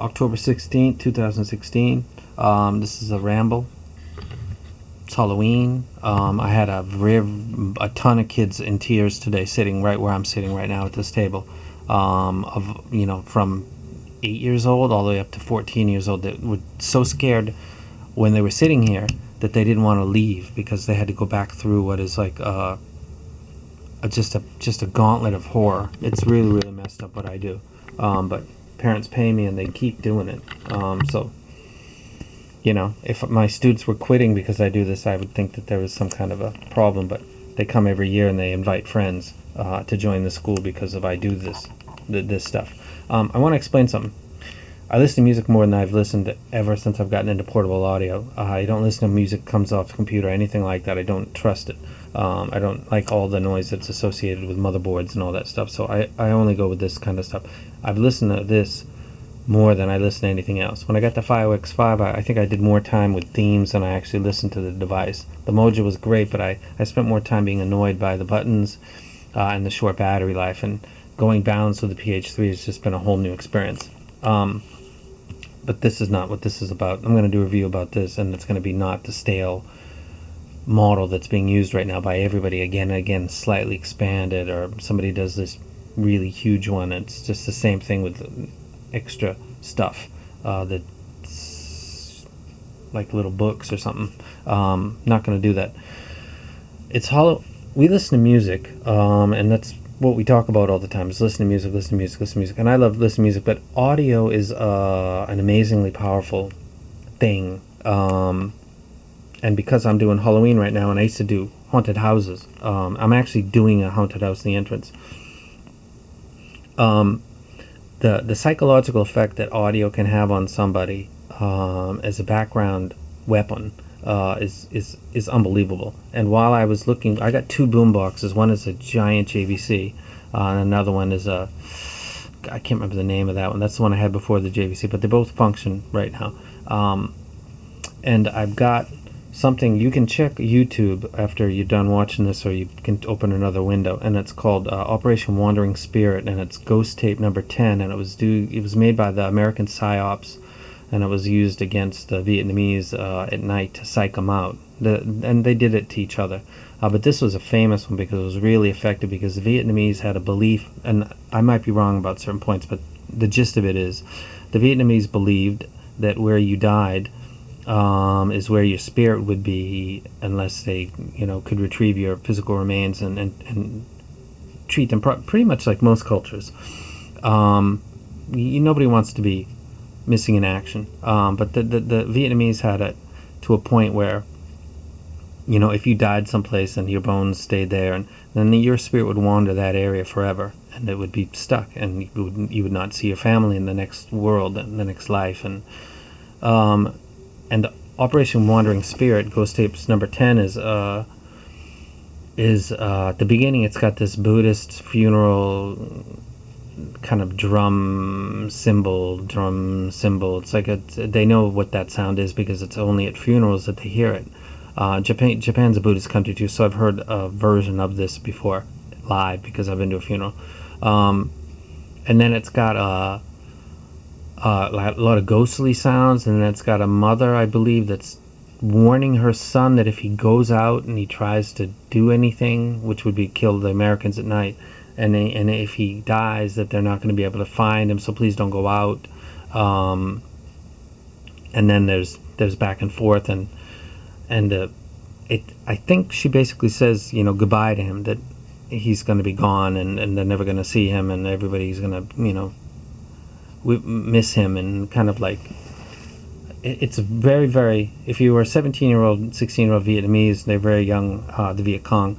October 16th, 2016. This is a ramble. It's Halloween. I had a ton of kids in tears today, sitting right where I'm sitting right now at this table. From 8 years old all the way up to 14 years old, that were so scared when they were sitting here that they didn't want to leave because they had to go back through what is like just a gauntlet of horror. It's really, really messed up what I do. But parents pay me and they keep doing it. So, if my students were quitting because I do this, I would think that there was some kind of a problem. But they come every year and they invite friends to join the school because I do this stuff. I want to explain something. I listen to music more than I've listened ever since I've gotten into portable audio. I don't listen to music that comes off the computer or anything like that. I don't trust it. I don't like all the noise that's associated with motherboards and all that stuff, so I only go with this kind of stuff. I've listened to this more than I listen to anything else. When I got the FiOX5, I think I did more time with themes than I actually listened to the device. The Mojo was great, but I spent more time being annoyed by the buttons and the short battery life, and going balanced with the PH3 has just been a whole new experience. But this is not what this is about. I'm going to do a review about this, and it's going to be not the stale model that's being used right now by everybody again and again, slightly expanded, or somebody does this really huge one. It's just the same thing with extra stuff that's like little books or something. Not going to do that. It's hollow. We listen to music, and that's what we talk about all the time, is listen to music, listen to music, listen to music. And I love listening to music, but audio is an amazingly powerful thing. And because I'm doing Halloween right now, and I used to do haunted houses, I'm actually doing a haunted house in the entrance. The psychological effect that audio can have on somebody as a background weapon is unbelievable. And while I was looking, I got two boom boxes. One is a giant JVC, and another one is I can't remember the name of that one. That's the one I had before the JVC, but they both function right now. And I've got something. You can check YouTube after you're done watching this, or you can open another window, and it's called Operation Wandering Spirit, and it's ghost tape number 10, and it was made by the American PsyOps, and it was used against the Vietnamese at night to psych them out. And they did it to each other. But this was a famous one because it was really effective, because the Vietnamese had a belief, and I might be wrong about certain points, but the gist of it is the Vietnamese believed that where you died is where your spirit would be, unless they could retrieve your physical remains and treat them pretty much like most cultures. Nobody wants to be missing in action, but the Vietnamese had it to a point where if you died someplace and your bones stayed there, and then your spirit would wander that area forever, and it would be stuck, and you would not see your family in the next world and the next life. And Operation Wandering Spirit, Ghost Tapes number 10, is at the beginning. It's got this Buddhist funeral kind of drum cymbal. It's like they know what that sound is because it's only at funerals that they hear it. Japan's a Buddhist country too, so I've heard a version of this before live because I've been to a funeral. And then it's got a lot of ghostly sounds, and then it's got a mother, I believe, that's warning her son that if he goes out and he tries to do anything, which would be kill the Americans at night, and if he dies, that they're not going to be able to find him, so please don't go out. And then there's back and forth, and I think she basically says goodbye to him, that he's going to be gone, and they're never going to see him, and everybody's going to we miss him, and kind of like it's very, very, if you were a 17-year-old 16-year-old Vietnamese, they're very young, the Viet Cong,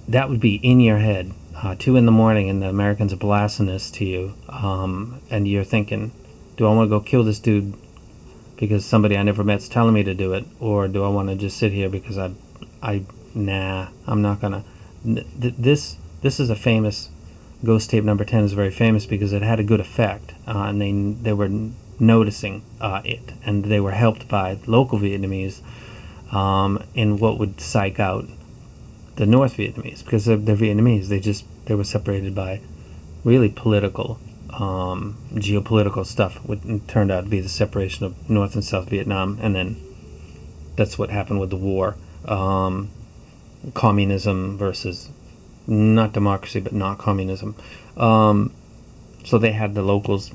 that would be in your head 2 in the morning, and the Americans are blasting this to you, and you're thinking, do I want to go kill this dude because somebody I never met's telling me to do it, or do I want to just sit here because I'm not gonna. This is a famous Ghost Tape number 10 is very famous because it had a good effect, and they were noticing it, and they were helped by local Vietnamese in what would psych out the North Vietnamese, because they're Vietnamese. They were separated by really political geopolitical stuff turned out to be the separation of North and South Vietnam, and then that's what happened with the war. Communism versus not democracy, but not communism. So they had the locals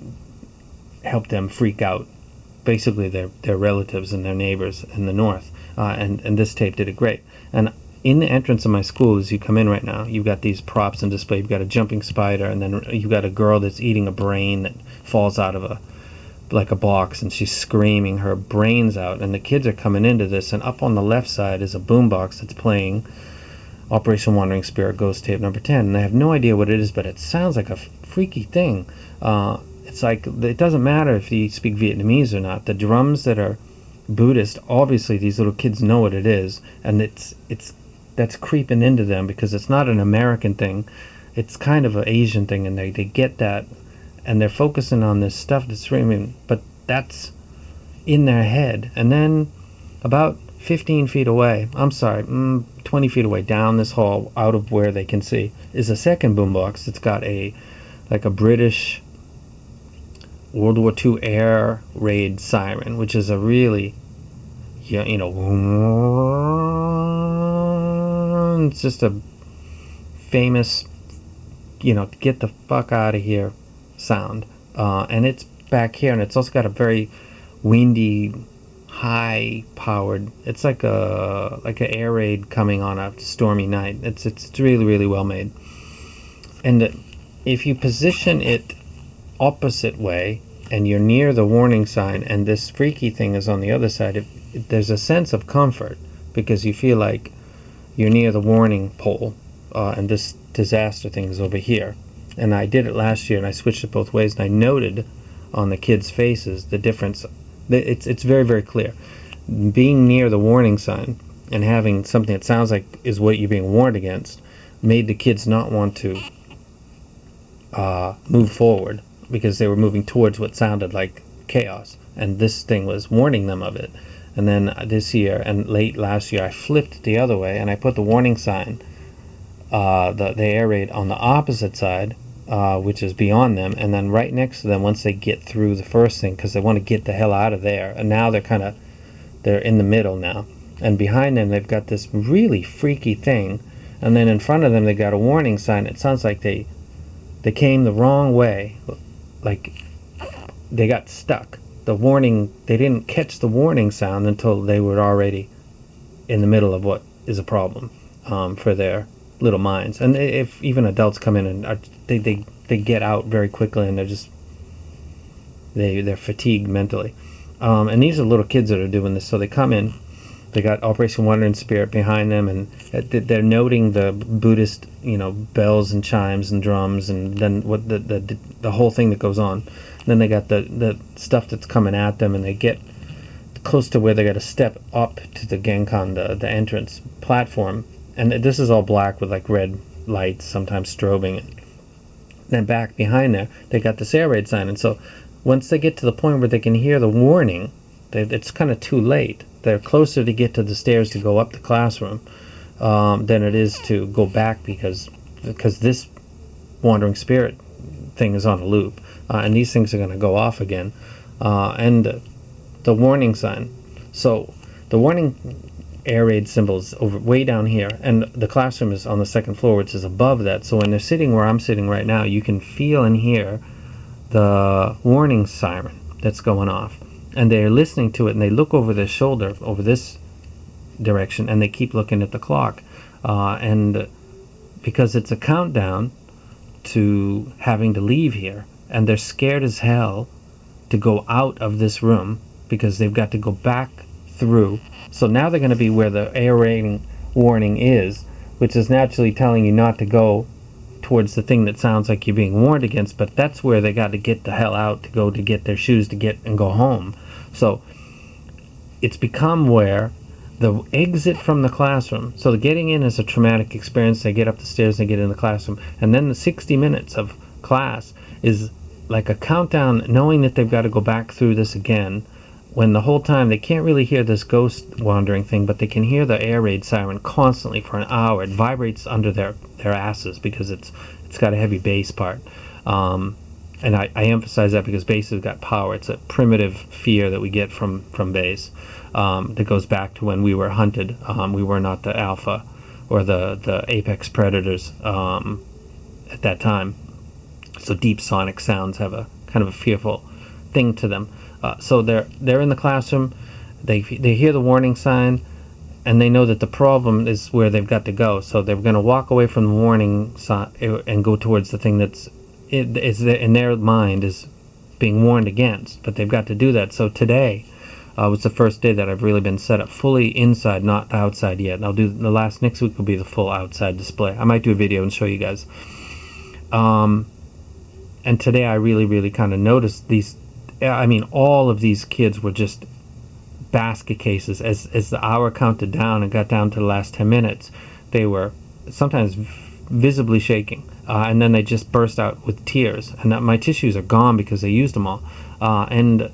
help them freak out, basically their relatives and their neighbors in the north. And this tape did it great. And in the entrance of my school, as you come in right now, you've got these props and display. You've got a jumping spider, and then you've got a girl that's eating a brain that falls out of a box, and she's screaming her brains out. And the kids are coming into this, and up on the left side is a boombox that's playing Operation Wandering Spirit Ghost Tape number 10. And I have no idea what it is, but it sounds like a freaky thing. It's like, it doesn't matter if you speak Vietnamese or not. The drums that are Buddhist, obviously these little kids know what it is, and that's creeping into them because it's not an American thing. It's kind of an Asian thing, and they get that, and they're focusing on this stuff that's screaming, but that's in their head. And then about 15 feet away, 20 feet away down this hall, out of where they can see, is a second boombox that's got a British World War II air raid siren, which is a really, it's just a famous, get the fuck out of here sound. And it's back here, and it's also got a very windy, high powered, it's like an air raid coming on a stormy night. It's really, really well made. And if you position it opposite way and you're near the warning sign and this freaky thing is on the other side, there's a sense of comfort because you feel like you're near the warning pole, and this disaster thing is over here. And I did it last year, and I switched it both ways, and I noted on the kids' faces the difference. It's very, very clear. Being near the warning sign and having something that sounds like is what you're being warned against made the kids not want to move forward because they were moving towards what sounded like chaos, and this thing was warning them of it. And then this year and late last year, I flipped the other way, and I put the warning sign, the air raid, on the opposite side, which is beyond them, and then right next to them once they get through the first thing, because they want to get the hell out of there. And now they're in the middle now, and behind them they've got this really freaky thing, and then in front of them they got a warning sign. It sounds like they came the wrong way, like they got stuck. They didn't catch the warning sound until they were already in the middle of what is a problem for their little minds. And if even adults come in and they get out very quickly, and they're fatigued mentally. And these are little kids that are doing this, so they come in, they got Operation Wandering Spirit behind them, and they're noting the Buddhist, bells and chimes and drums, and then what the whole thing that goes on. And then they got the stuff that's coming at them, and they get close to where they got to step up to the Genkan, the entrance platform, and this is all black with like red lights, sometimes strobing. And then back behind there, they got this air raid sign, and so once they get to the point where they can hear the warning, it's kind of too late. They're closer to get to the stairs to go up the classroom than it is to go back because this wandering spirit thing is on a loop, and these things are going to go off again. And the warning sign. So the warning air raid symbol is over way down here, and the classroom is on the second floor, which is above that. So when they're sitting where I'm sitting right now, you can feel and hear the warning siren that's going off, and they're listening to it, and they look over their shoulder over this direction, and they keep looking at the clock, and because it's a countdown to having to leave here, and they're scared as hell to go out of this room because they've got to go back through. So now they're going to be where the air raid warning is, which is naturally telling you not to go towards the thing that sounds like you're being warned against, but that's where they got to get the hell out to go to get their shoes to get and go home. So it's become where the exit from the classroom, so the getting in is a traumatic experience. They get up the stairs, they get in the classroom, and then the 60 minutes of class is like a countdown, knowing that they've got to go back through this again, when the whole time they can't really hear this ghost wandering thing, but they can hear the air raid siren constantly for an hour. It vibrates under their asses because it's got a heavy bass part, and I emphasize that because bass has got power. It's a primitive fear that we get from bass, that goes back to when we were hunted. We were not the alpha or the apex predators at that time. So deep sonic sounds have a kind of a fearful thing to them. So they're in the classroom. They hear the warning sign, and they know that the problem is where they've got to go. So they're going to walk away from the warning sign and go towards the thing that's in their mind is being warned against. But they've got to do that. So today was the first day that I've really been set up fully inside, not outside yet. And I'll do next week will be the full outside display. I might do a video and show you guys. And today I really kind of noticed these. I mean, all of these kids were just basket cases. As the hour counted down and got down to the last 10 minutes, they were sometimes visibly shaking, and then they just burst out with tears. And my tissues are gone because they used them all. And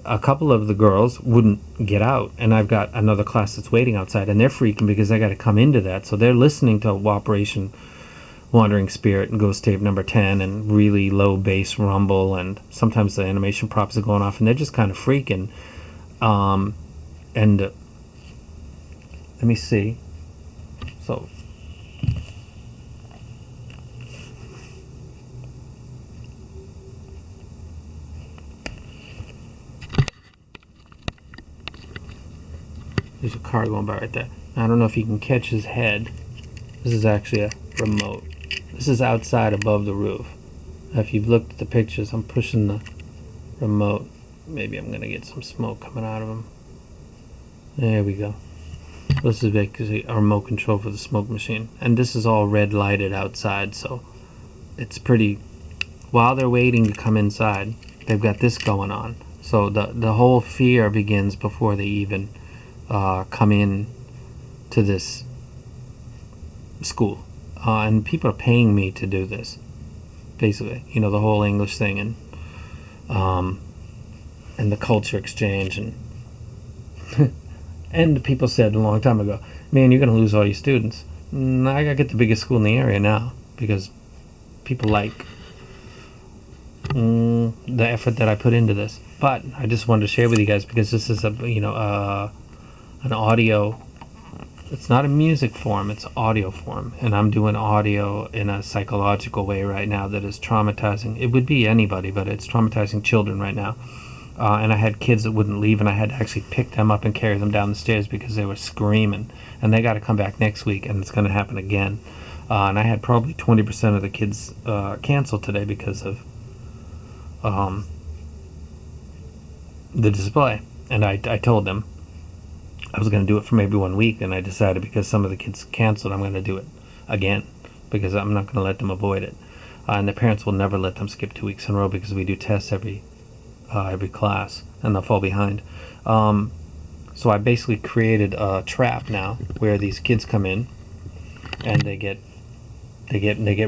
a couple of the girls wouldn't get out, and I've got another class that's waiting outside, and they're freaking because I got to come into that. So they're listening to Operation Wandering Spirit and Ghost Tape number 10 and really low bass rumble, and sometimes the animation props are going off, and they're just kind of freaking. And let me see. So there's a car going by right there. I don't know if you can catch his head. This is actually a remote. This is outside above the roof. Now, if you've looked at the pictures, I'm pushing the remote. Maybe I'm going to get some smoke coming out of him. There we go. This is basically a remote control for the smoke machine. And this is all red lighted outside, so it's pretty... While they're waiting to come inside, they've got this going on. So the whole fear begins before they even come in to this school. And people are paying me to do this, basically. You know, the whole English thing and the culture exchange. And and people said a long time ago, man, you're going to lose all your students. I got to get the biggest school in the area now because people like the effort that I put into this. But I just wanted to share with you guys because this is an audio. It's not a music form, it's audio form, and I'm doing audio in a psychological way right now that is traumatizing. It would be anybody, but it's traumatizing children right now. And I had kids that wouldn't leave, and I had to actually pick them up and carry them down the stairs because they were screaming. And they got to come back next week, and it's going to happen again. And I had probably 20% of the kids canceled today because of the display. And I told them I was going to do it for maybe 1 week, and I decided because some of the kids canceled, I'm going to do it again because I'm not going to let them avoid it. And the parents will never let them skip 2 weeks in a row because we do tests every class, and they'll fall behind. So I basically created a trap now where these kids come in, and they get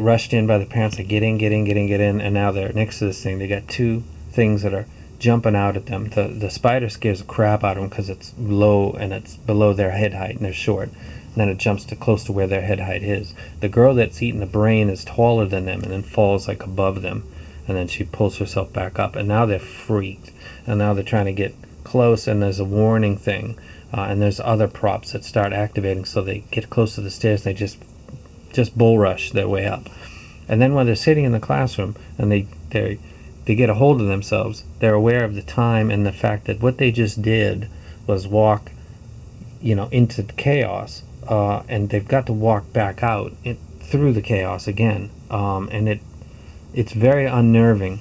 rushed in by the parents. They get in, and now they're next to this thing. They got two things that are jumping out at them. The spider scares the crap out of them because it's low and it's below their head height and they're short. And then it jumps to close to where their head height is. The girl that's eating the brain is taller than them and then falls like above them. And then she pulls herself back up. And now they're freaked. And now they're trying to get close, and there's a warning thing. And there's other props that start activating, so they get close to the stairs and they just bull rush their way up. And then when they're sitting in the classroom and they get a hold of themselves, they're aware of the time and the fact that what they just did was walk, into chaos, and they've got to walk back out through the chaos again. And it's very unnerving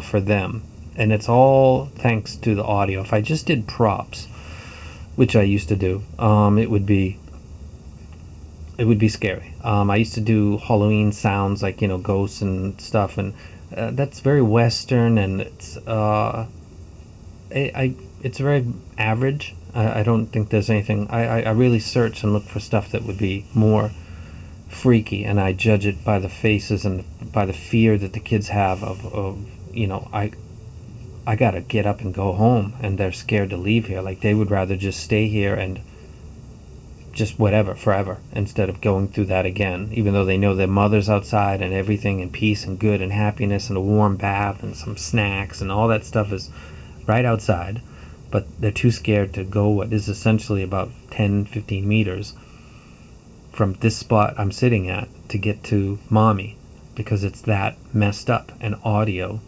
for them, and it's all thanks to the audio. If I just did props, which I used to do, it would be scary. I used to do Halloween sounds like ghosts and stuff, and that's very Western, and it's very average. I don't think there's anything. I really search and look for stuff that would be more freaky, and I judge it by the faces and by the fear that the kids have of I gotta get up and go home, and they're scared to leave here. Like they would rather just stay here and just whatever forever, instead of going through that again, even though they know their mother's outside and everything, and peace and good and happiness and a warm bath and some snacks and all that stuff is right outside, but they're too scared to go what is essentially about 10-15 meters from this spot I'm sitting at to get to mommy, because it's that messed up. And audio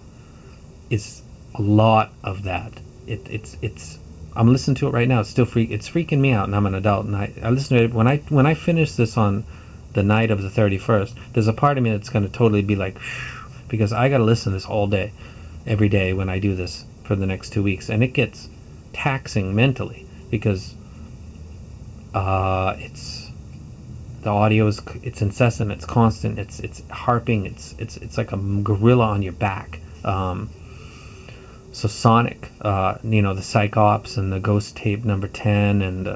is a lot of that. It's I'm listening to it right now. It's freaking me out, and I'm an adult, and I listen to it when I finish this on the night of the 31st. There's a part of me that's going to totally be like, because I got to listen to this all day, every day when I do this for the next 2 weeks, and it gets taxing mentally, because it's the audio is, it's incessant, it's constant, it's harping, it's like a gorilla on your back. So Sonic, the Psych Ops and the Ghost Tape number 10, and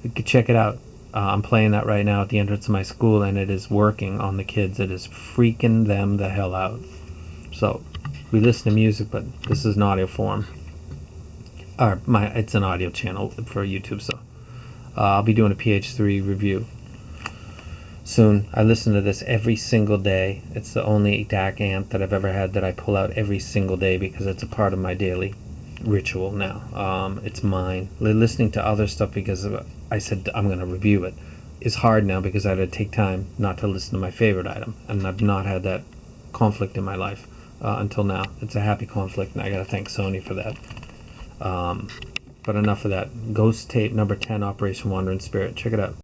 you can check it out. I'm playing that right now at the entrance of my school, and it is working on the kids. It is freaking them the hell out. So we listen to music, but this is an audio form. It's an audio channel for YouTube, so I'll be doing a PH3 review soon. I listen to this every single day. It's the only DAC amp that I've ever had that I pull out every single day, because it's a part of my daily ritual now. It's mine. Listening to other stuff because I said I'm going to review it is hard now, because I had to take time not to listen to my favorite item, and I've not had that conflict in my life until now. It's a happy conflict, and I got to thank Sony for that. But enough of that. Ghost Tape number 10, Operation Wandering Spirit. Check it out.